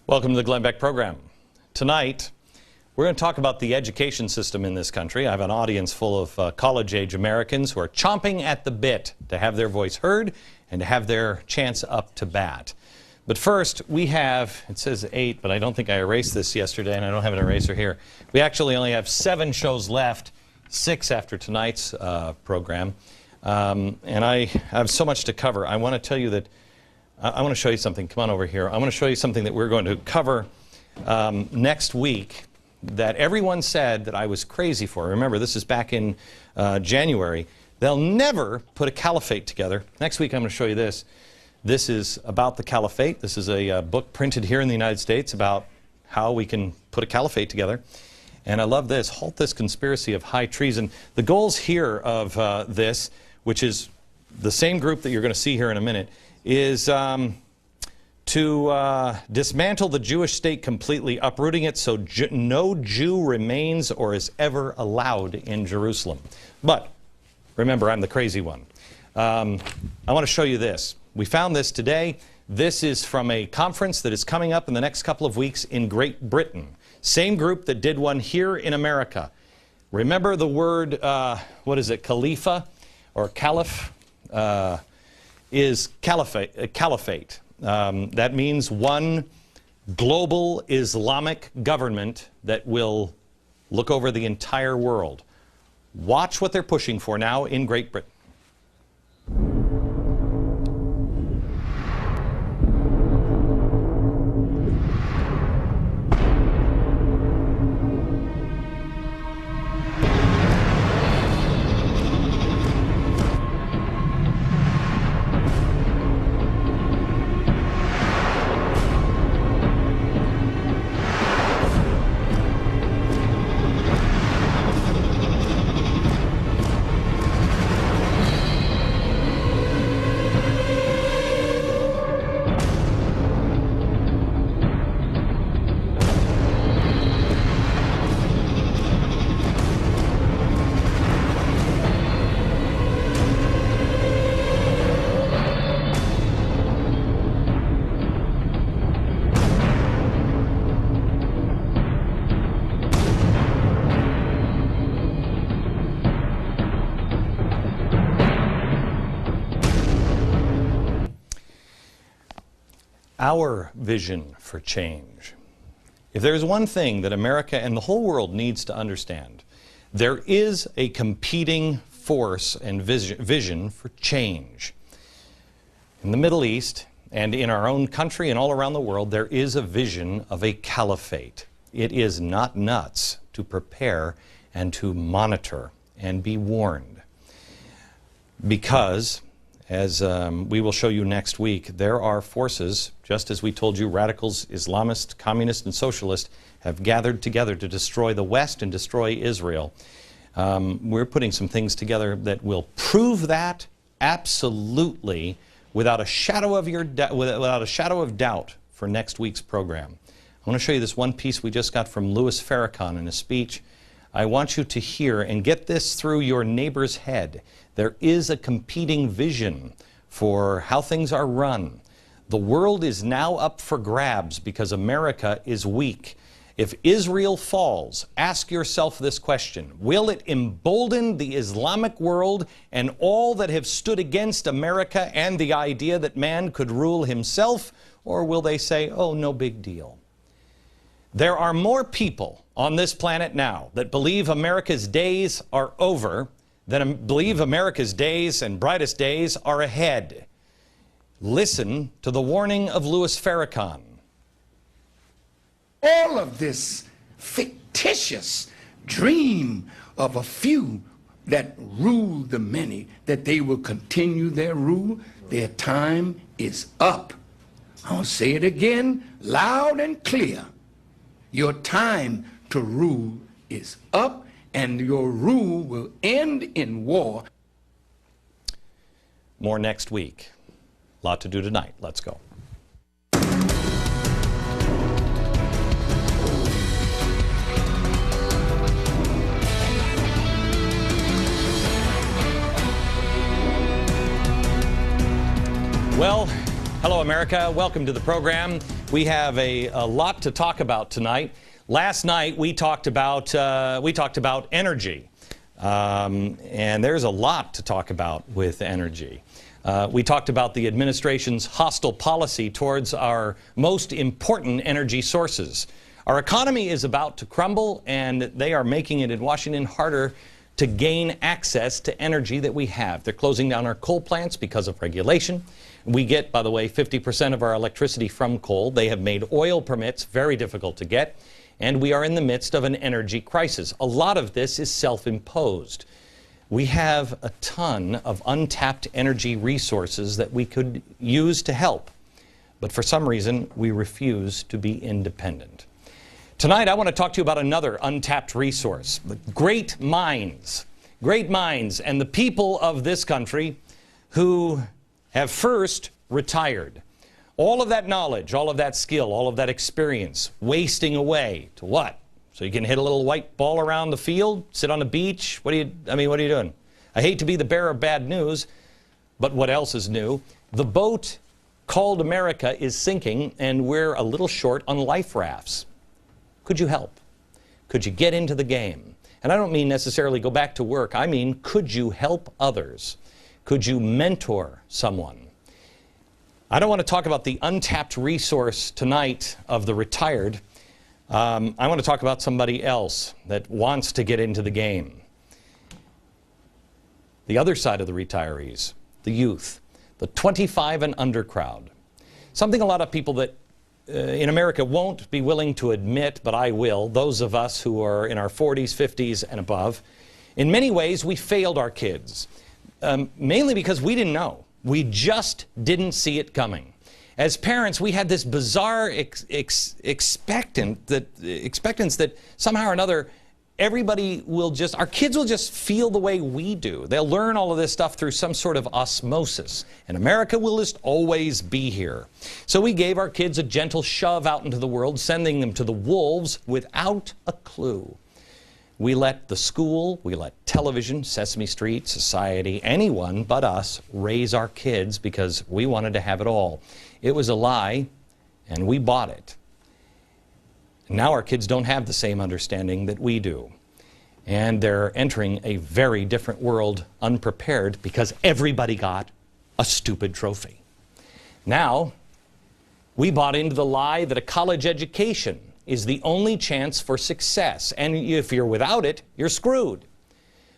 Welcome to the Glenn Beck program. Tonight, we're going to talk about the education system in this country. I have an audience full of college-age Americans who are chomping at the bit to have their voice heard and to have their chance up to bat. But first, we have, it says 8, but I don't think I erased this yesterday, and I don't have an eraser here. We actually only have 7 shows left, 6 after tonight's program. And I have so much to cover. I want to tell you that I want to show you something. Come on over here. I want to show you something that we're going to cover next week that everyone said that I was crazy for. Remember, this is back in January. They'll never put a caliphate together. Next week I'm going to show you this. This is about the caliphate. This is a book printed here in the United States about how we can put a caliphate together. And I love this. Halt this conspiracy of high treason. The goals here of this, which is the same group that you're going to see here in a minute, is to dismantle the Jewish state completely, uprooting it so no Jew remains or is ever allowed in Jerusalem. But remember, I'm the crazy one. I want to show you this. We found this today. This is from a conference that is coming up in the next couple of weeks in Great Britain. Same group that did one here in America. Remember the word, what is it, Khalifa or Caliph? Is caliphate. That means one global Islamic government that will look over the entire world. Watch what they're pushing for now in Great Britain. Our vision for change. If there's one thing that America and the whole world needs to understand, there is a competing force and vision for change. In the Middle East and in our own country and all around the world, there is a vision of a caliphate. It is not nuts to prepare and to monitor and be warned. Because, as we will show you next week, there are forces, just as we told you, radicals, Islamists, communists, and socialists have gathered together to destroy the West and destroy Israel. We're putting some things together that will prove that absolutely without a shadow of doubt for next week's program. I want to show you this one piece we just got from Louis Farrakhan in a speech. I want you to hear and get this through your neighbor's head. There is a competing vision for how things are run. The world is now up for grabs because America is weak. If Israel falls, ask yourself this question: will it embolden the Islamic world and all that have stood against America and the idea that man could rule himself, or will they say, oh, no big deal? There are more people on this planet now that believe America's days are over than believe America's days and brightest days are ahead. Listen to the warning of Louis Farrakhan. All of this fictitious dream of a few that rule the many, that they will continue their rule, their time is up. I'll say it again, loud and clear. Your time to rule is up, and your rule will end in war. More next week. A lot to do tonight. Let's go. Well, hello, America. Welcome to the program. We have a lot to talk about tonight. Last night we talked about energy, and there's a lot to talk about with energy. We talked about the administration's hostile policy towards our most important energy sources. Our economy is about to crumble, and they are making it in Washington harder to gain access to energy that we have. They're closing down our coal plants because of regulation. We get, by the way, 50% of our electricity from coal. They have made oil permits very difficult to get, and we are in the midst of an energy crisis. A lot of this is self-imposed. We have a ton of untapped energy resources that we could use to help, but for some reason, we refuse to be independent. Tonight, I want to talk to you about another untapped resource, great minds. Great minds, and the people of this country who have first retired. All of that knowledge, all of that skill, all of that experience, wasting away to what? So you can hit a little white ball around the field, sit on the beach? What are you doing? I hate to be the bearer of bad news, but what else is new? The boat called America is sinking, and we're a little short on life rafts. Could you help? Could you get into the game? And I don't mean necessarily go back to work. I mean, could you help others? Could you mentor someone? I don't want to talk about the untapped resource tonight of the retired. I want to talk about somebody else that wants to get into the game. The other side of the retirees, the youth, the 25 and under crowd. Something a lot of people that in America won't be willing to admit, but I will, those of us who are in our 40s, 50s, and above. In many ways, we failed our kids. Mainly because we didn't know. We just didn't see it coming. As parents, we had this bizarre expectance that somehow or another everybody will just, our kids will just feel the way we do. They'll learn all of this stuff through some sort of osmosis. And America will just always be here. So we gave our kids a gentle shove out into the world, sending them to the wolves without a clue. We let the school, we let television, Sesame Street, society, anyone but us raise our kids because we wanted to have it all. It was a lie, and we bought it. Now our kids don't have the same understanding that we do. And they're entering a very different world unprepared because everybody got a stupid trophy. Now, we bought into the lie that a college education is the only chance for success. And if you're without it, you're screwed.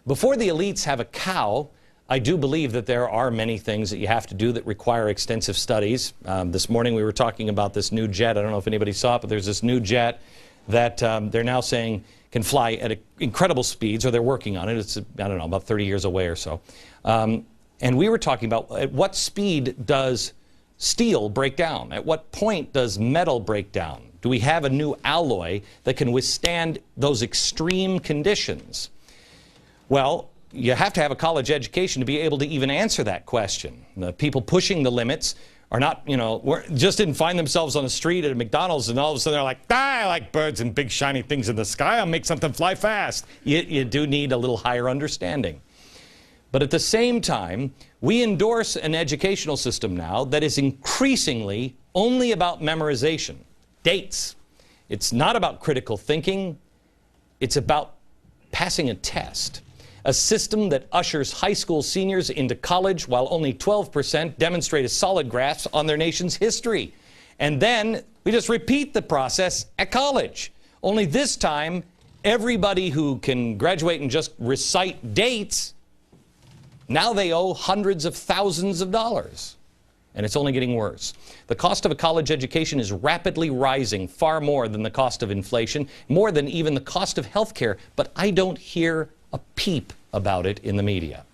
Before the elites have a cow, I do believe that there are many things that you have to do that require extensive studies. This morning we were talking about this new jet. I don't know if anybody saw it, but there's this new jet that they're now saying can fly at incredible speeds, or they're working on it. It's, I don't know, about 30 years away or so. And we were talking about at what speed does steel break down? At what point does metal break down? Do we have a new alloy that can withstand those extreme conditions? Well, you have to have a college education to be able to even answer that question. The people pushing the limits are not, just didn't find themselves on the street at a McDonald's and all of a sudden they're like, I like birds and big shiny things in the sky. I'll make something fly fast. You do need a little higher understanding. But at the same time, we endorse an educational system now that is increasingly only about memorization. Dates. It's not about critical thinking. It's about passing a test. A system that ushers high school seniors into college while only 12% demonstrate a solid grasp on their nation's history. And then we just repeat the process at college. Only this time, everybody who can graduate and just recite dates, now they owe hundreds of thousands of dollars. And it's only getting worse. The cost of a college education is rapidly rising, far more than the cost of inflation, more than even the cost of health care, but I don't hear a peep about it in the media.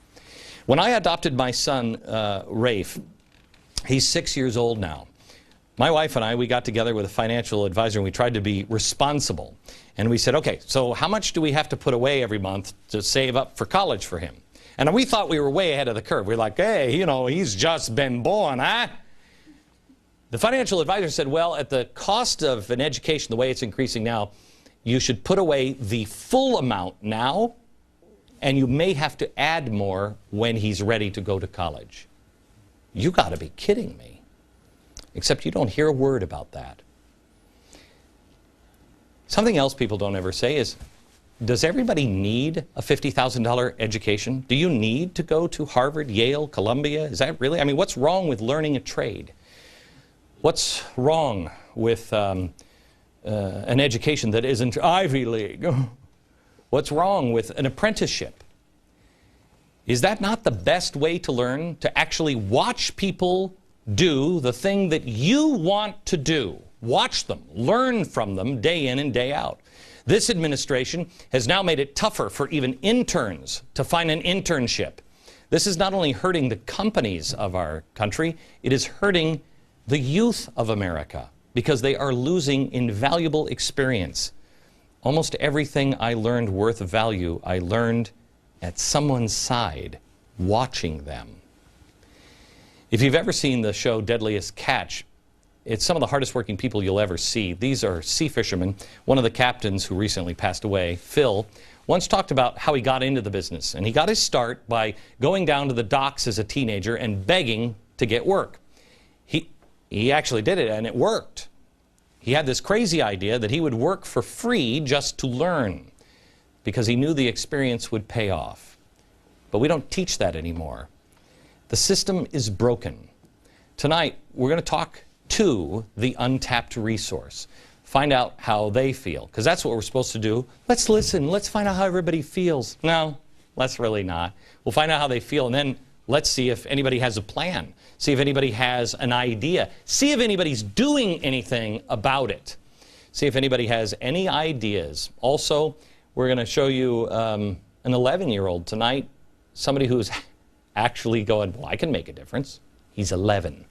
When I adopted my son, Rafe, he's 6 years old now. My wife and I, we got together with a financial advisor and we tried to be responsible. And we said, okay, so how much do we have to put away every month to save up for college for him? And we thought we were way ahead of the curve. We were like, hey, he's just been born, huh? The financial advisor said, well, at the cost of an education, the way it's increasing now, you should put away the full amount now, and you may have to add more when he's ready to go to college. You got to be kidding me. Except you don't hear a word about that. Something else people don't ever say is, does everybody need a $50,000 education? Do you need to go to Harvard, Yale, Columbia? Is that really? I mean, what's wrong with learning a trade? What's wrong with an education that isn't Ivy League? What's wrong with an apprenticeship? Is that not the best way to learn? To actually watch people do the thing that you want to do. Watch them, learn from them day in and day out. This administration has now made it tougher for even interns to find an internship. This is not only hurting the companies of our country, it is hurting the youth of America because they are losing invaluable experience. Almost everything I learned worth of value, I learned at someone's side, watching them. If you've ever seen the show Deadliest Catch, it's some of the hardest working people you'll ever see. These are sea fishermen. One of the captains who recently passed away, Phil, once talked about how he got into the business. And he got his start by going down to the docks as a teenager and begging to get work. He actually did it, and it worked. He had this crazy idea that he would work for free just to learn because he knew the experience would pay off. But we don't teach that anymore. The system is broken. Tonight, we're going to talk to the untapped resource. Find out how they feel, because that's what we're supposed to do. Let's listen. Let's find out how everybody feels. No, let's really not. We'll find out how they feel, and then let's see if anybody has a plan. See if anybody has an idea. See if anybody's doing anything about it. See if anybody has any ideas. Also, we're going to show you an 11-year-old tonight, somebody who's actually going, well, I can make a difference. He's 11.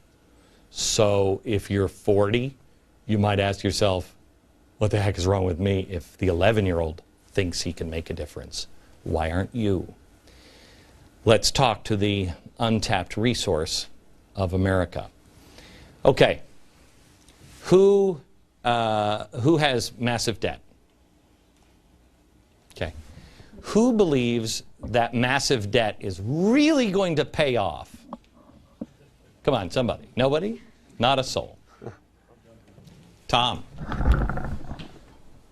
So if you're 40, you might ask yourself, what the heck is wrong with me if the 11-year-old thinks he can make a difference? Why aren't you? Let's talk to the untapped resource of America. Okay, who has massive debt? Okay, who believes that massive debt is really going to pay off? Come on, somebody. Nobody? Not a soul. Tom.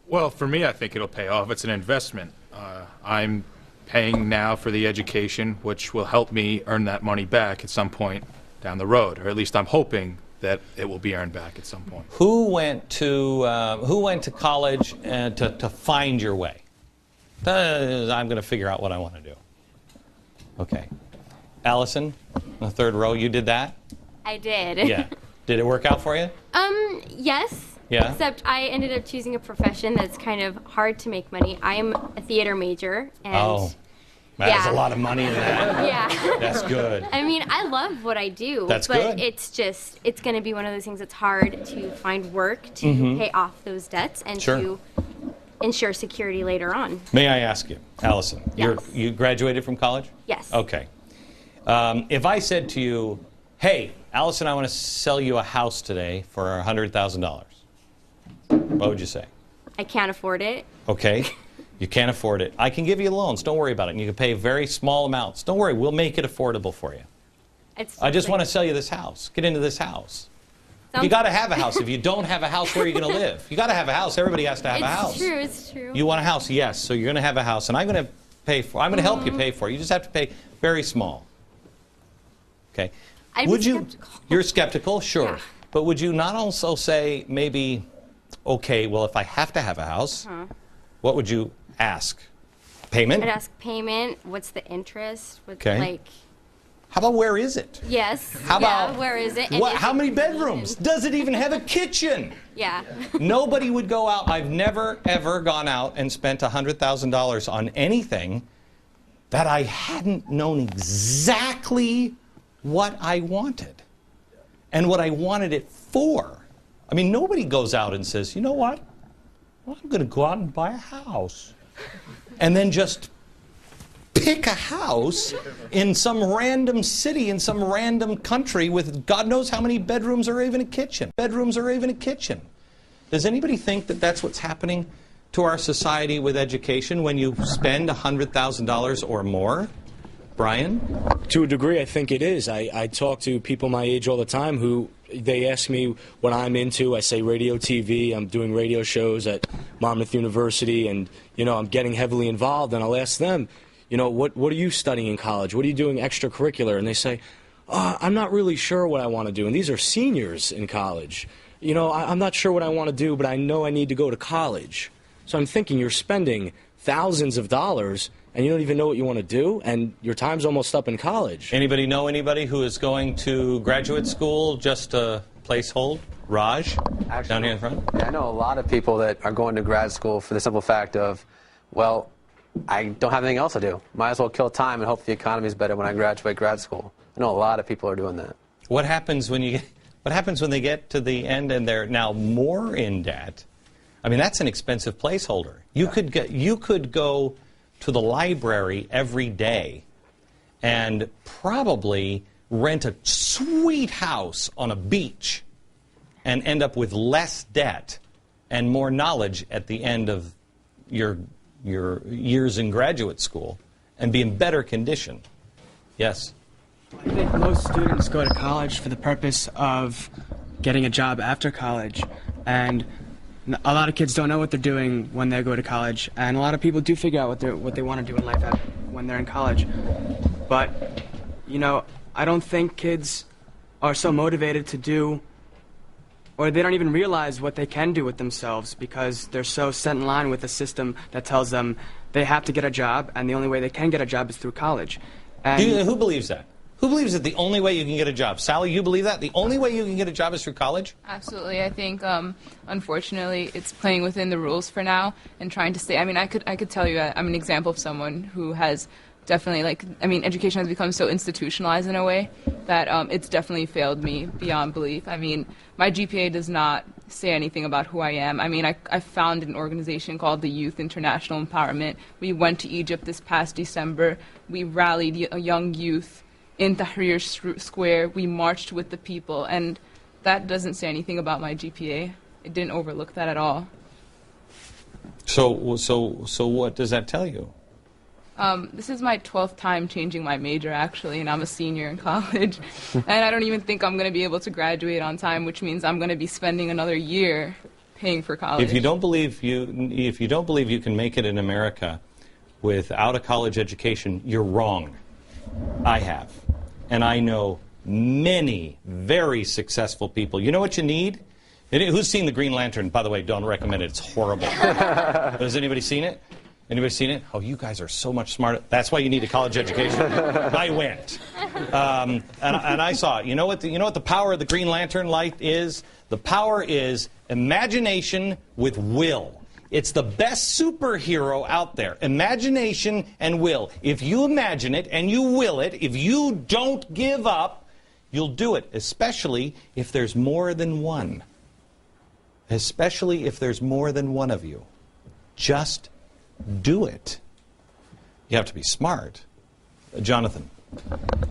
Well, for me, I think it'll pay off. It's an investment. I'm paying now for the education, which will help me earn that money back at some point down the road, or at least I'm hoping that it will be earned back at some point. Who went to college to find your way? I'm going to figure out what I want to do. Okay. Allison, in the third row, you did that? I did. Yeah. Did it work out for you? Yes. Yeah. Except I ended up choosing a profession that's kind of hard to make money. I am a theater major. And there's a lot of money in that. Yeah. That's good. I mean, I love what I do. That's but good. It's going to be one of those things that's hard to find work to pay off those debts and to ensure security later on. May I ask you, Allison, Yes. you graduated from college? Yes. Okay. If I said to you, hey, Allison, I want to sell you a house today for $100,000, what would you say? I can't afford it. Okay. You can't afford it. I can give you loans. Don't worry about it. And you can pay very small amounts. Don't worry. We'll make it affordable for you. I just want to sell you this house. Get into this house. You got to have a house. If you don't have a house, where are you going to live? You got to have a house. Everybody has to have a house. It's true. It's true. You want a house? Yes. So you're going to have a house, and I'm going to pay for. I'm going to help you pay for it. You just have to pay very small. Okay. Would you? Skeptical. You're skeptical, sure. Yeah. But would you not also say maybe, okay, well, if I have to have a house, what would you ask? Payment? I'd ask payment. What's the interest? Okay. How about where is it? Yes. How about where is it? What? How many bedrooms? Does it even have a kitchen? Yeah. Nobody would go out. I've never, ever gone out and spent $100,000 on anything that I hadn't known exactly what I wanted and what I wanted it for. I mean, nobody goes out and says, you know what? Well, I'm going to go out and buy a house. And then just pick a house in some random city, in some random country with God knows how many bedrooms or even a kitchen. Bedrooms or even a kitchen. Does anybody think that that's what's happening to our society with education when you spend $100,000 or more? Brian? To a degree, I think it is. I talk to people my age all the time who they ask me what I'm into. I say radio, TV. I'm doing radio shows at Monmouth University, and, you know, I'm getting heavily involved, and I'll ask them, you know, what are you studying in college? What are you doing extracurricular? And they say, I'm not really sure what I want to do. And these are seniors in college. You know, I'm not sure what I want to do, but I know I need to go to college. So I'm thinking, you're spending thousands of dollars and you don't even know what you want to do, and your time's almost up in college. Anybody know anybody who is going to graduate school just a placehold? Raj, actually, down here in front? Yeah, I know a lot of people that are going to grad school for the simple fact of, well, I don't have anything else to do. Might as well kill time and hope the economy is better when I graduate grad school. I know a lot of people are doing that. What happens when they get to the end and they're now more in debt? I mean, that's an expensive placeholder. You could go to the library every day and probably rent a sweet house on a beach and end up with less debt and more knowledge at the end of your years in graduate school and be in better condition. Yes? I think most students go to college for the purpose of getting a job after college, and a lot of kids don't know what they're doing when they go to college, and a lot of people do figure out what they want to do in life when they're in college. But, you know, I don't think kids are so motivated to do, or they don't even realize what they can do with themselves because they're so set in line with a system that tells them they have to get a job, and the only way they can get a job is through college. And Who believes that? Who believes that the only way you can get a job? Sally, you believe that? The only way you can get a job is through college? Absolutely. I think, unfortunately, it's playing within the rules for now and trying to stay. I mean, I could tell you I'm an example of someone who has definitely, education has become so institutionalized in a way that it's definitely failed me beyond belief. I mean, my GPA does not say anything about who I am. I mean, I founded an organization called the Youth International Empowerment. We went to Egypt this past December. We rallied young youth in Tahrir Square. We marched with the people, and that doesn't say anything about my GPA. It didn't overlook that at all. So what does that tell you? This is my 12th time changing my major, actually, and I'm a senior in college. And I don't even think I'm going to be able to graduate on time, which means I'm going to be spending another year paying for college. If you don't believe you can make it in America without a college education, you're wrong. I have. And I know many very successful people. You know what you need? Who's seen the Green Lantern? By the way, don't recommend it. It's horrible. Has anybody seen it? Anybody seen it? Oh, you guys are so much smarter. That's why you need a college education. I went. And I saw it. You know what the power of the Green Lantern light is? The power is imagination with will. It's the best superhero out there. Imagination and will. If you imagine it and you will it, if you don't give up, you'll do it, especially if there's more than one. Especially if there's more than one of you. Just do it. You have to be smart. Jonathan.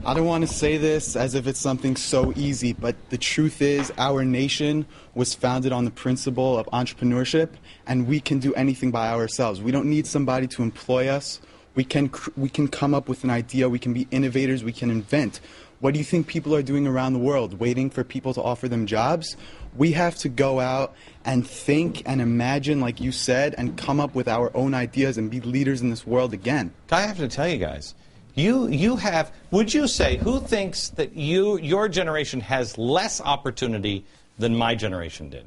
I don't want to say this as if it's something so easy, but the truth is our nation was founded on the principle of entrepreneurship, and we can do anything by ourselves. We don't need somebody to employ us. We can come up with an idea. We can be innovators. We can invent. What do you think people are doing around the world? Waiting for people to offer them jobs? We have to go out and think and imagine, like you said, and come up with our own ideas and be leaders in this world again. I have to tell you guys, you have, would you say, who thinks that your generation has less opportunity than my generation did?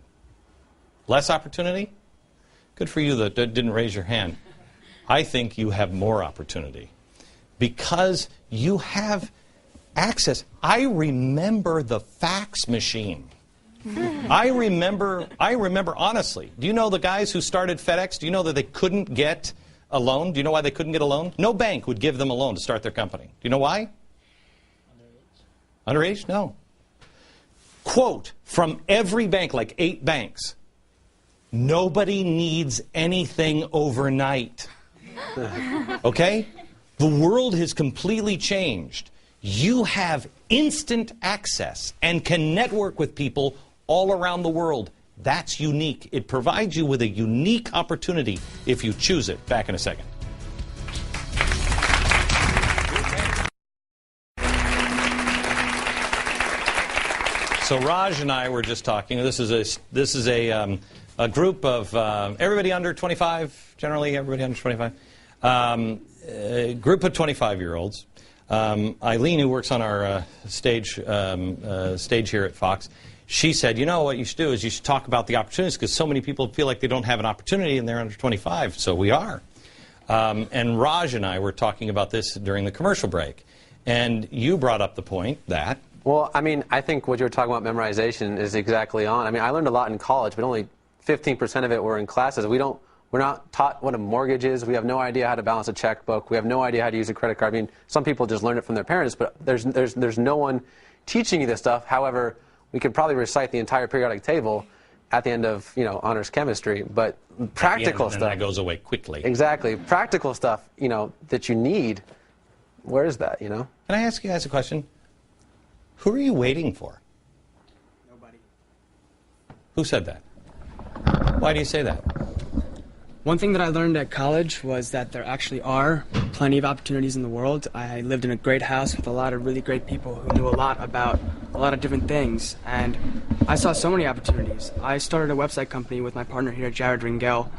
Less opportunity? Good for you that didn't raise your hand. I think you have more opportunity because you have access. I remember the fax machine. I remember honestly. Do you know the guys who started FedEx? Do you know that they couldn't get a loan? Do you know why they couldn't get a loan? No bank would give them a loan to start their company. Do you know why? Underage? No. Quote from every bank, like 8 banks. Nobody needs anything overnight. Okay? The world has completely changed. You have instant access and can network with people all around the world. That's unique. It provides you with a unique opportunity if you choose it. Back in a second. So Raj and I were just talking. This is a group of everybody under 25, generally everybody under 25, a group of 25-year-olds. Eileen, who works on our stage here at Fox, she said, you know, what you should do is you should talk about the opportunities, because so many people feel like they don't have an opportunity and they're under 25. So we are. And Raj and I were talking about this during the commercial break. And you brought up the point that... Well, I mean, I think what you were talking about, memorization, is exactly on. I mean, I learned a lot in college, but only 15% of it were in classes. We're not taught what a mortgage is. We have no idea how to balance a checkbook. We have no idea how to use a credit card. I mean, some people just learn it from their parents, but there's no one teaching you this stuff. However, we could probably recite the entire periodic table at the end of, you know, honors chemistry, but practical stuff. And that goes away quickly. Exactly. Practical stuff, you know, that you need, where is that, you know? Can I ask you guys a question? Who are you waiting for? Nobody. Who said that? Why do you say that? One thing that I learned at college was that there actually are plenty of opportunities in the world. I lived in a great house with a lot of really great people who knew a lot about a lot of different things, and I saw so many opportunities. I started a website company with my partner here, Jared Ringel,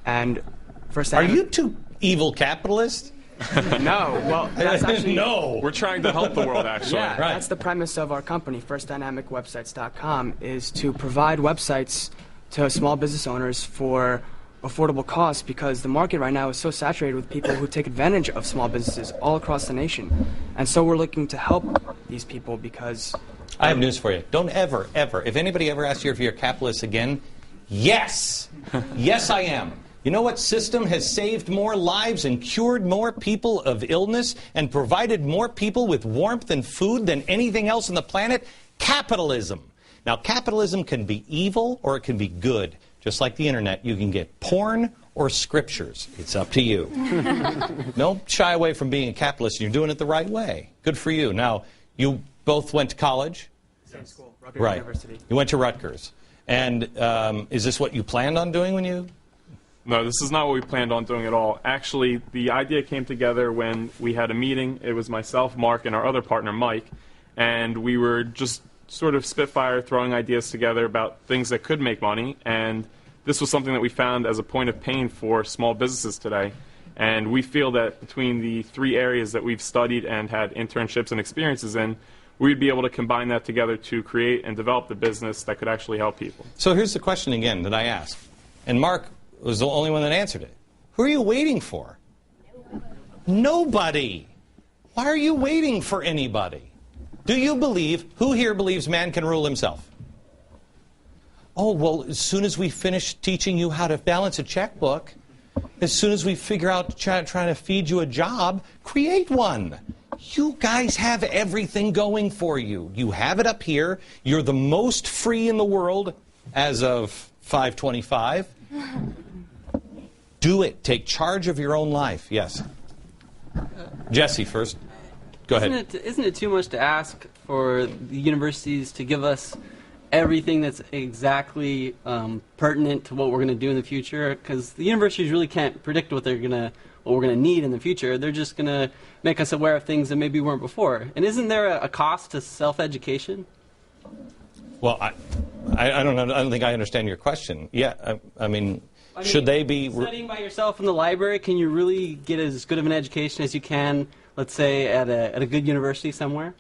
and first... Are you two evil capitalists? No, well, that's actually... No! We're trying to help the world, actually. Yeah, right. That's the premise of our company, FirstDynamicWebsites.com, is to provide websites to small business owners for affordable costs, because the market right now is so saturated with people who take advantage of small businesses all across the nation. And so we're looking to help these people because... I have news for you. Don't ever, if anybody ever asks you if you're a capitalist again, yes! Yes, I am. You know what system has saved more lives and cured more people of illness and provided more people with warmth and food than anything else on the planet? Capitalism. Now, capitalism can be evil or it can be good. Just like the internet, you can get porn or scriptures. It's up to you. Don't shy away from being a capitalist. You're doing it the right way. Good for you. Now, you both went to college? Same school, Rutgers Right. University. You went to Rutgers. And is this what you planned on doing when you... No, this is not what we planned on doing at all. Actually, the idea came together when we had a meeting. It was myself, Mark, and our other partner, Mike. And we were just sort of spitfire throwing ideas together about things that could make money. And this was something that we found as a point of pain for small businesses today. And we feel that between the three areas that we've studied and had internships and experiences in, we'd be able to combine that together to create and develop the business that could actually help people. So here's the question again that I asked. And Mark was the only one that answered it. Who are you waiting for? Nobody. Why are you waiting for anybody? Do you believe, who here believes man can rule himself? Oh, well, as soon as we finish teaching you how to balance a checkbook, as soon as we figure out trying to feed you a job, create one. You guys have everything going for you. You have it up here. You're the most free in the world as of 5/25. Do it. Take charge of your own life. Yes. Jesse first. Go ahead. Isn't it too much to ask for the universities to give us everything that's exactly pertinent to what we're going to do in the future? Because the universities really can't predict what we're going to need in the future. They're just going to make us aware of things that maybe weren't before. And isn't there a cost to self-education? Well, I don't know. I don't think I understand your question. Yeah, I mean, should they be studying by yourself in the library? Can you really get as good of an education as you can, let's say, at a good university somewhere?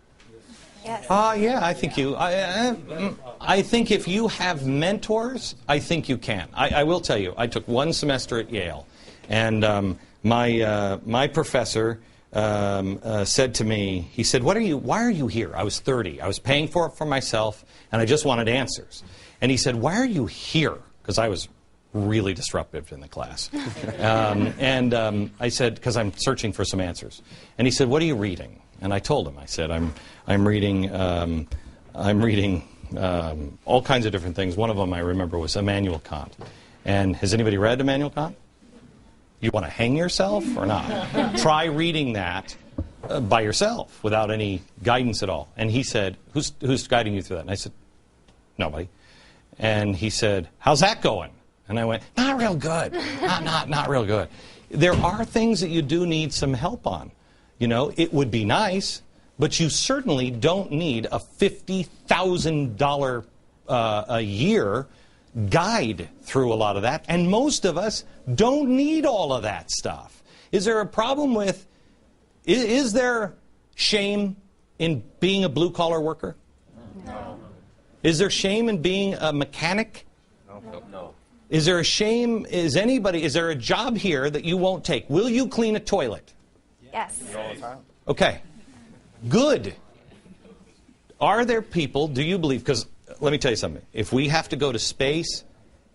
Yes. Yeah, I think you. I think if you have mentors, I think you can. I will tell you, I took one semester at Yale, and my professor said to me, he said, why are you here? I was 30. I was paying for it for myself, and I just wanted answers. And he said, why are you here? Because I was really disruptive in the class. I said, because I'm searching for some answers. And he said, what are you reading? And I told him, I said, I'm reading all kinds of different things. One of them I remember was Immanuel Kant. And has anybody read Immanuel Kant? You want to hang yourself or not? Try reading that by yourself without any guidance at all. And he said, who's guiding you through that? And I said, nobody. And he said, how's that going? And I went, not real good. Not real good. There are things that you do need some help on. You know, it would be nice, but you certainly don't need a $50,000 a year guide through a lot of that. And most of us don't need all of that stuff. Is there a problem with, is there shame in being a blue-collar worker? No. Is there shame in being a mechanic? No. Is there a shame, is there a job here that you won't take? Will you clean a toilet? Yes. Okay. Good. Are there people, do you believe, because let me tell you something. If we have to go to space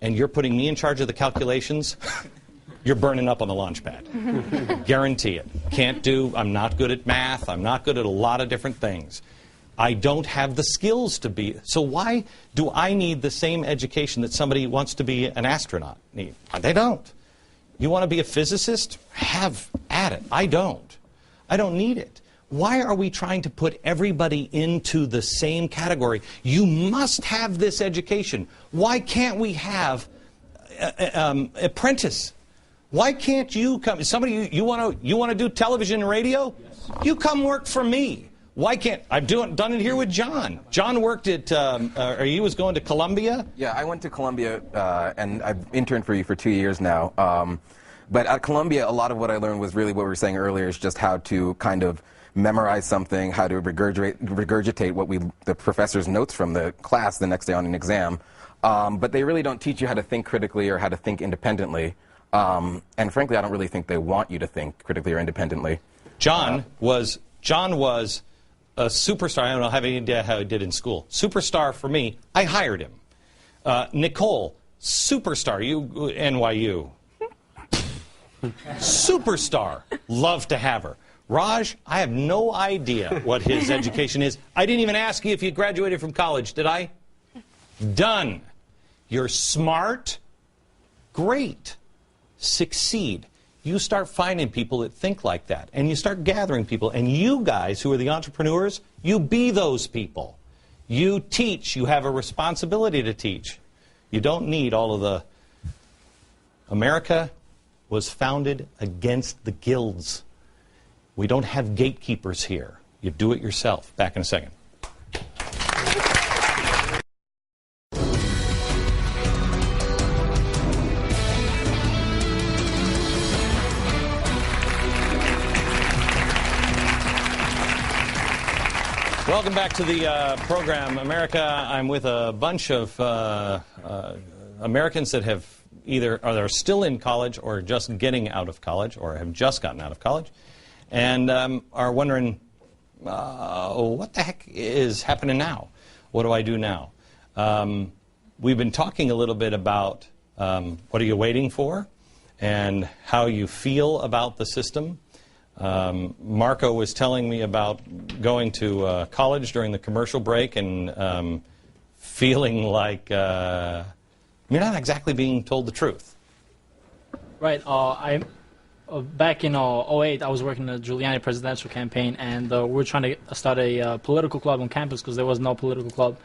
and you're putting me in charge of the calculations, you're burning up on the launch pad. Guarantee it. I'm not good at math. I'm not good at a lot of different things. I don't have the skills to be. So why do I need the same education that somebody who wants to be an astronaut need? They don't. You want to be a physicist? Have at it. I don't. I don't need it. Why are we trying to put everybody into the same category? You must have this education. Why can't we have apprentice? Why can't you come? Somebody you want to do television and radio? Yes. You come work for me. Why can't I've done it here with John? John worked at or he was going to Columbia. Yeah, I went to Columbia and I've interned for you for 2 years now. But at Columbia, a lot of what I learned was really what we were saying earlier, is just how to kind of memorize something, how to regurgitate what the professor's notes from the class the next day on an exam. But they really don't teach you how to think critically or how to think independently. And frankly, I don't really think they want you to think critically or independently. John was a superstar. I don't know, have any idea how he did in school. Superstar for me. I hired him. Nicole, superstar. NYU. Superstar. Love to have her. Raj, I have no idea what his education is. I didn't even ask you if you graduated from college, did I? Done. You're smart. Great. Succeed. You start finding people that think like that, and you start gathering people, and you guys who are the entrepreneurs, you be those people. You teach. You have a responsibility to teach. You don't need all of the... America was founded against the guilds. We don't have gatekeepers here. You do it yourself. Back in a second. Welcome back to the program, America. I'm with a bunch of Americans that have either are still in college or just getting out of college or have just gotten out of college and are wondering, what the heck is happening now? What do I do now? We've been talking a little bit about what are you waiting for and how you feel about the system. Marco was telling me about going to college during the commercial break and feeling like you're not exactly being told the truth. Right. Back in 2008, I was working in the Giuliani presidential campaign, and we were trying to start a political club on campus because there was no political club.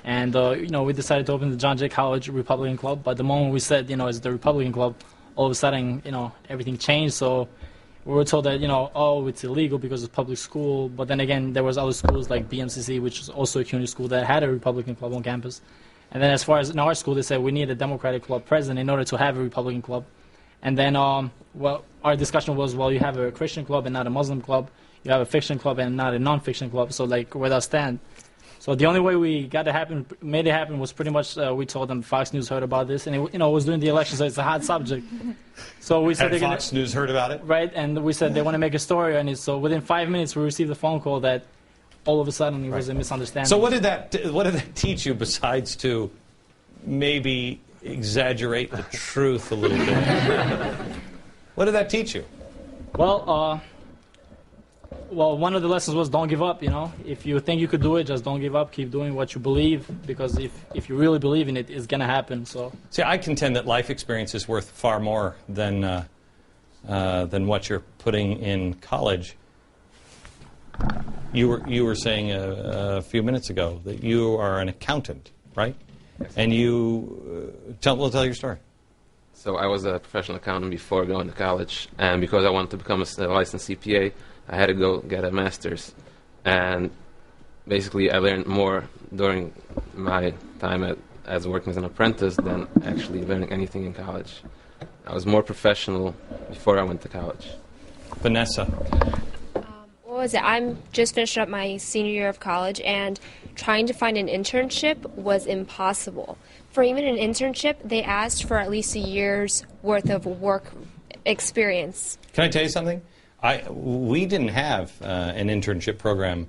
And, we decided to open the John Jay College Republican Club. But the moment we said, it's the Republican Club, all of a sudden, everything changed. So we were told that, it's illegal because it's public school. But then again, there was other schools like BMCC, which is also a community school that had a Republican club on campus. And then as far as in our school, they said we need a Democratic club president in order to have a Republican club. And then, our discussion was, you have a Christian club and not a Muslim club. You have a fiction club and not a non-fiction club. So, where does that stand? So the only way we made it happen was pretty much we told them Fox News heard about this, and it was during the election, so it's a hot subject. So we said Fox News heard about it, right? And we said they want to make a story on it. So within 5 minutes, we received a phone call that all of a sudden it was a misunderstanding. So what did that teach you besides to maybe exaggerate the truth a little bit? What did that teach you? Well, one of the lessons was don't give up, If you think you could do it, just don't give up. Keep doing what you believe, because if you really believe in it, it's going to happen. So, see, I contend that life experience is worth far more than what you're putting in college. You were saying a few minutes ago that you are an accountant, right? Yes. And we'll tell your story. So I was a professional accountant before going to college, and because I wanted to become a licensed CPA, I had to go get a master's. And basically, I learned more during my time as working as an apprentice than actually learning anything in college. I was more professional before I went to college. Vanessa. What was it? I'm just finished up my senior year of college, and trying to find an internship was impossible. For even an internship, they asked for at least a year's worth of work experience. Can I tell you something? We didn't have an internship program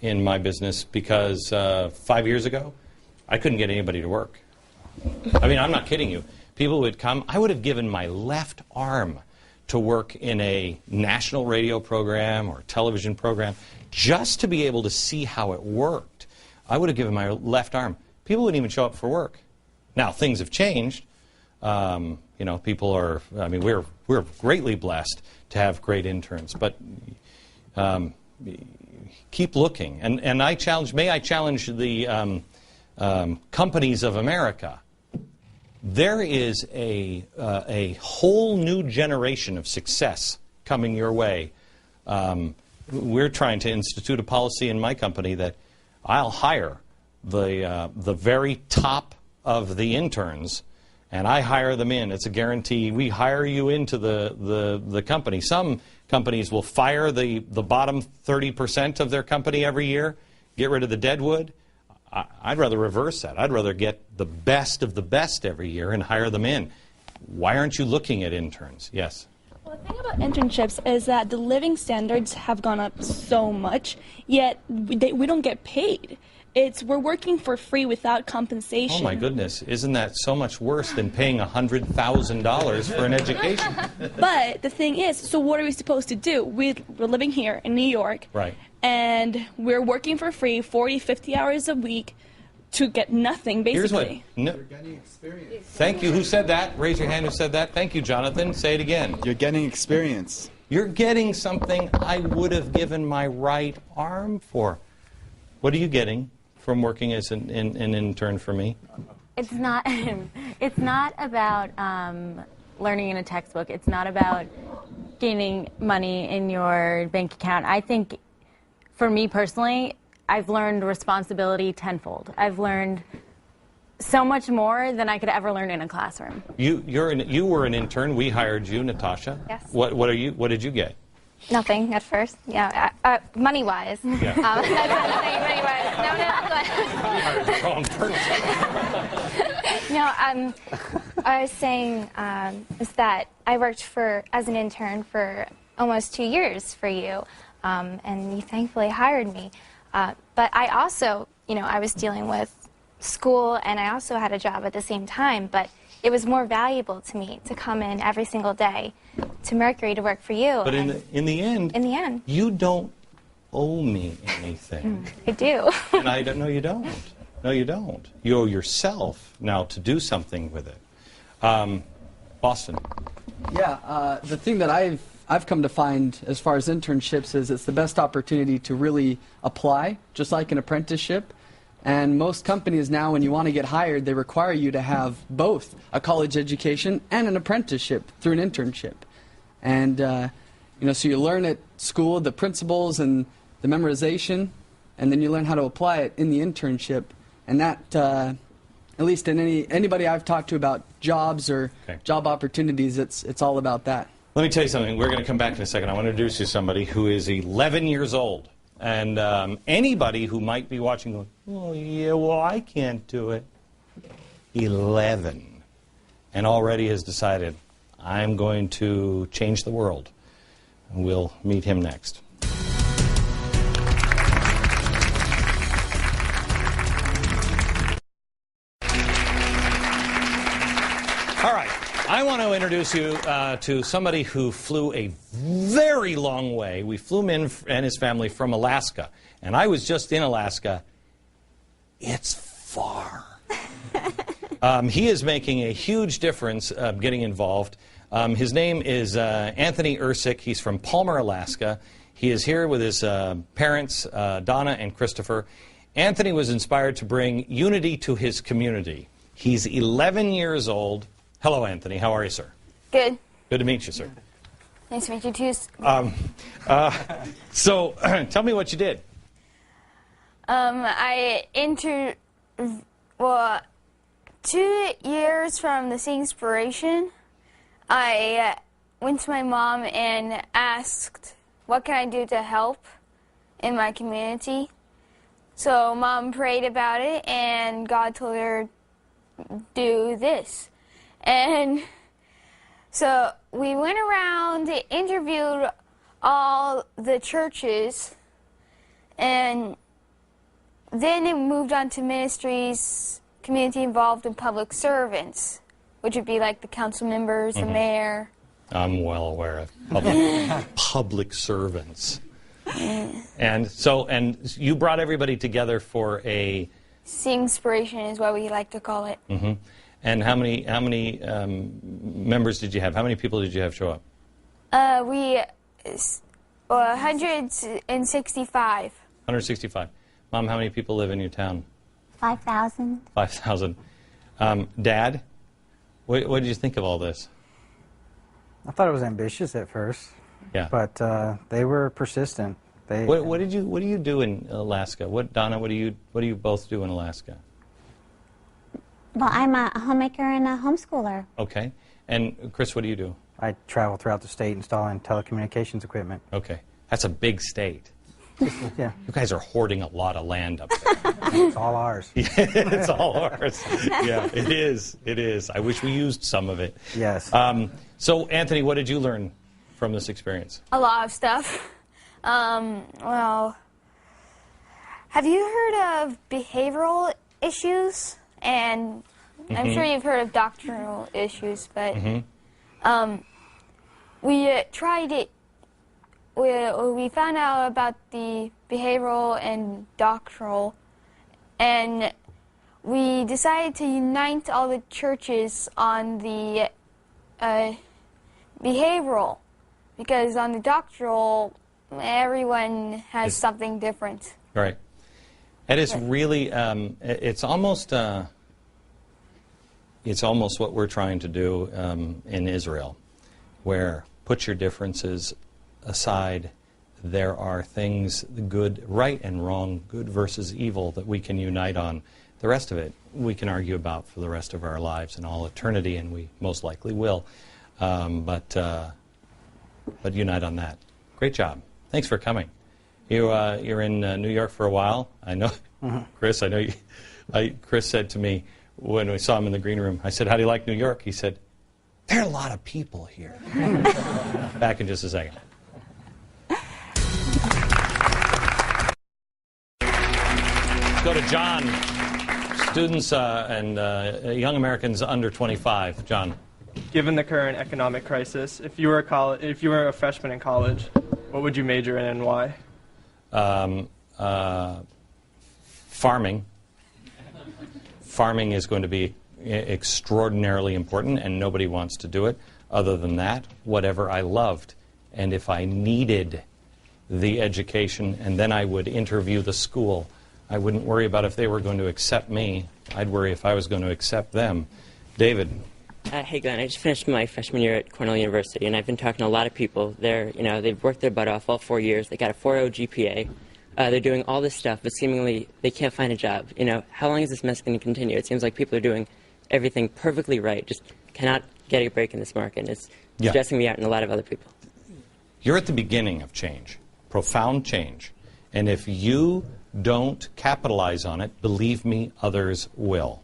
in my business because 5 years ago, I couldn't get anybody to work. I mean, I'm not kidding you. People would come. I would have given my left arm to work in a national radio program or television program just to be able to see how it worked. I would have given my left arm. People wouldn't even show up for work. Now, things have changed. You know, people are, I mean, we're greatly blessed to have great interns, but keep looking. And may I challenge the companies of America. There is a whole new generation of success coming your way. We're trying to institute a policy in my company that I'll hire the very top of the interns, and I hire them in. It's a guarantee. We hire you into the company. Some companies will fire the bottom 30% of their company every year, get rid of the deadwood. I'd rather reverse that. I'd rather get the best of the best every year and hire them in. Why aren't you looking at interns? Yes. Well, the thing about internships is that the living standards have gone up so much, yet we don't get paid. We're working for free without compensation. Oh my goodness, isn't that so much worse than paying $100,000 for an education? But the thing is, so what are we supposed to do? We're living here in New York. Right. And we're working for free 40, 50 hours a week to get nothing, basically. You're getting experience. Thank you. Who said that? Raise your hand who said that. Thank you, Jonathan. Say it again. You're getting experience. You're getting something I would have given my right arm for. What are you getting from working as an intern for me? It's not about learning in a textbook. It's not about gaining money in your bank account. I think, for me personally, I've learned responsibility tenfold. I've learned so much more than I could ever learn in a classroom. You were an intern. We hired you, Natasha. Yes. What did you get? Nothing at first. Yeah, money-wise. Yeah. No, I was saying is that I worked as an intern for almost 2 years for you, and you thankfully hired me. But I also, I was dealing with school, and I also had a job at the same time, but it was more valuable to me to come in every single day to Mercury to work for you. But in the end, you don't owe me anything. I do. And I don't. No, you don't. No, you don't. You owe yourself now to do something with it. Boston. Yeah, the thing that I've come to find as far as internships is it's the best opportunity to really apply, just like an apprenticeship. And most companies now, when you want to get hired, they require you to have both a college education and an apprenticeship through an internship. And, so you learn at school the principles and the memorization, and then you learn how to apply it in the internship. And that, at least in anybody I've talked to about jobs or job opportunities, it's all about that. Let me tell you something. We're going to come back in a second. I want to introduce you to somebody who is 11 years old. And anybody who might be watching going, oh, yeah, well, I can't do it. 11. And already has decided, I'm going to change the world. And we'll meet him next. All right. I want to introduce you to somebody who flew a very long way. We flew him in and his family from Alaska. And I was just in Alaska. It's far. He is making a huge difference getting involved. His name is Anthony Irsik. He's from Palmer, Alaska. He is here with his parents, Donna and Christopher. Anthony was inspired to bring unity to his community. He's 11 years old. Hello, Anthony. How are you, sir? Good. Good to meet you, sir. Nice to meet you too. So tell me what you did. I entered, well, 2 years from the Inspiration, I went to my mom and asked, what can I do to help in my community? So Mom prayed about it, and God told her, do this. And so we went around, interviewed all the churches, and then it moved on to ministries, community involved in public servants, which would be like the council members, the mayor. I'm well aware of public servants. And you brought everybody together for a... Inspiration is what we like to call it. Mm-hmm. And how many members did you have? How many people did you have show up? 165. 165. Mom, how many people live in your town? 5,000. 5,000. Dad, what did you think of all this? I thought it was ambitious at first. Yeah. But they were persistent. What do you do in Alaska? Donna, what do you both do in Alaska? Well, I'm a homemaker and a homeschooler. Okay. And Chris, what do you do? I travel throughout the state installing telecommunications equipment. Okay. That's a big state. Yeah. You guys are hoarding a lot of land up there. It's all ours. Yeah, it's all ours. Yeah, it is. It is. I wish we used some of it. Yes. So, Anthony, what did you learn from this experience? A lot of stuff. Well, have you heard of behavioral issues? And I'm sure you've heard of doctrinal issues, but we tried it. We found out about the behavioral and doctrinal, and we decided to unite all the churches on the behavioral, because on the doctrinal, everyone has something different. Right. It is really, it's almost what we're trying to do in Israel, where put your differences aside. There are things, good, right and wrong, good versus evil, that we can unite on. The rest of it we can argue about for the rest of our lives and all eternity, and we most likely will. But unite on that. Great job. Thanks for coming. You're in New York for a while. I know, Chris. I know you. Chris said to me when we saw him in the green room, I said, "How do you like New York?" He said, "There are a lot of people here." Back in just a second. Go to John. Students and young Americans under 25. John. Given the current economic crisis, if you were a freshman in college, what would you major in and why? Farming. Farming is going to be extraordinarily important, and nobody wants to do it. Other than that, whatever I loved. And if I needed the education, and then I would interview the school, I wouldn't worry about if they were going to accept me. I'd worry if I was going to accept them. David. Hey, Glenn. I just finished my freshman year at Cornell University, and I've been talking to a lot of people. They've worked their butt off all 4 years. They got a 4.0 GPA. They're doing all this stuff, but seemingly they can't find a job. How long is this mess going to continue? It seems like people are doing everything perfectly right, just cannot get a break in this market. And it's stressing me out and a lot of other people. You're at the beginning of change, profound change. And if you don't capitalize on it, believe me, others will.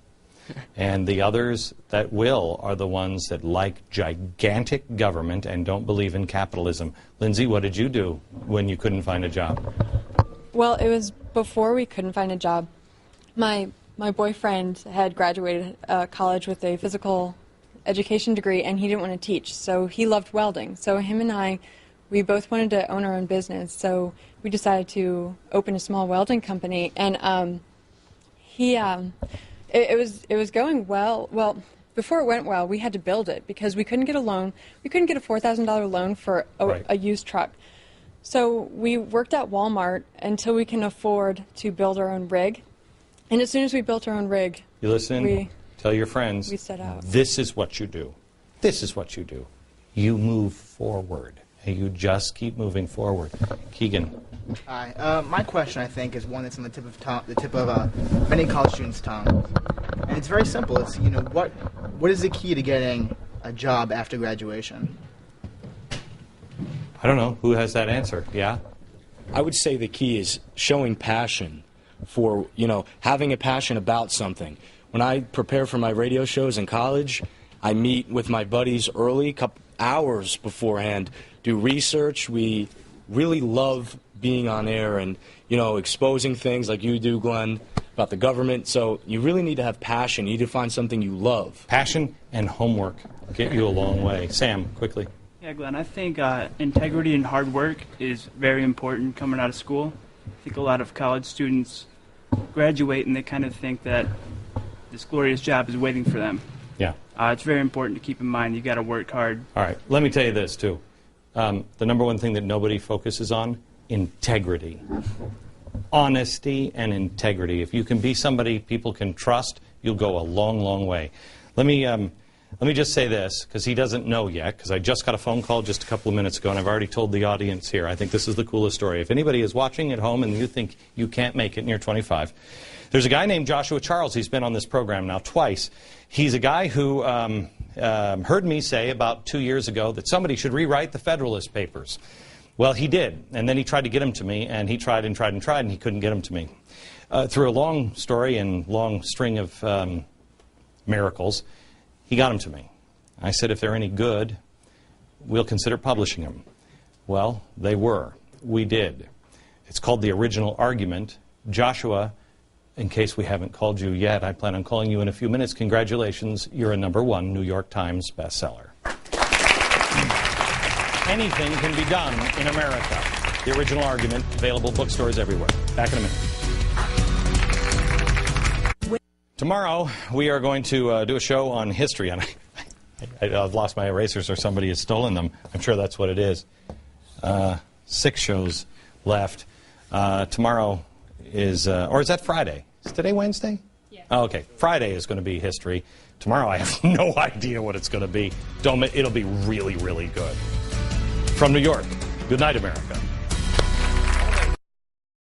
And the others that will are the ones that like gigantic government and don't believe in capitalism. Lindsay, what did you do when you couldn't find a job? Well, it was before we couldn't find a job. My boyfriend had graduated college with a physical education degree, and he didn't want to teach, so he loved welding. So him and I, we both wanted to own our own business, so we decided to open a small welding company, and it was going well. Well, before it went well, we had to build it because we couldn't get a loan. We couldn't get a $4,000 loan for a used truck. So we worked at Walmart until we can afford to build our own rig. And as soon as we built our own rig, you listen, tell your friends, we set out. This is what you do. This is what you do. You move forward. and you just keep moving forward. Keegan. Hi. My question, I think, is one that's on the tip of many college students' tongue, and it's very simple. It's what is the key to getting a job after graduation? I don't know. Who has that answer? Yeah? I would say the key is showing passion for, having a passion about something. When I prepare for my radio shows in college, I meet with my buddies early, couple hours beforehand, do research. We really love being on air and, exposing things like you do, Glenn, about the government. So you really need to have passion. You need to find something you love. Passion and homework get you a long way. Sam, quickly. Yeah, Glenn, I think integrity and hard work is very important coming out of school. I think a lot of college students graduate and they kind of think that this glorious job is waiting for them. Yeah. It's very important to keep in mind you got to work hard. All right. Let me tell you this, too. The number one thing that nobody focuses on, integrity. Honesty and integrity. If you can be somebody people can trust, you'll go a long, long way. Let me just say this, because he doesn't know yet, because I just got a phone call just a couple of minutes ago, and I've already told the audience here. I think this is the coolest story. If anybody is watching at home and you think you can't make it and you're 25, there's a guy named Joshua Charles. He's been on this program now twice. He's a guy who heard me say about 2 years ago that somebody should rewrite the Federalist Papers. Well, he did, and then he tried to get them to me, and he tried and tried and tried, and he couldn't get them to me. Through a long story and long string of miracles, he got them to me. I said, if they're any good, we'll consider publishing them. Well, they were. We did. It's called The Original Argument. Joshua, in case we haven't called you yet, I plan on calling you in a few minutes. Congratulations, you're a #1 New York Times bestseller. Anything can be done in America. The Original Argument, available bookstores everywhere. Back in a minute. Tomorrow, we are going to do a show on history. And I've lost my erasers or somebody has stolen them. I'm sure that's what it is. 6 shows left. Tomorrow is, or is that Friday? Is today Wednesday? Yeah. Oh, okay. Friday is going to be history. Tomorrow, I have no idea what it's going to be. It'll be really, really good. From New York, good night, America.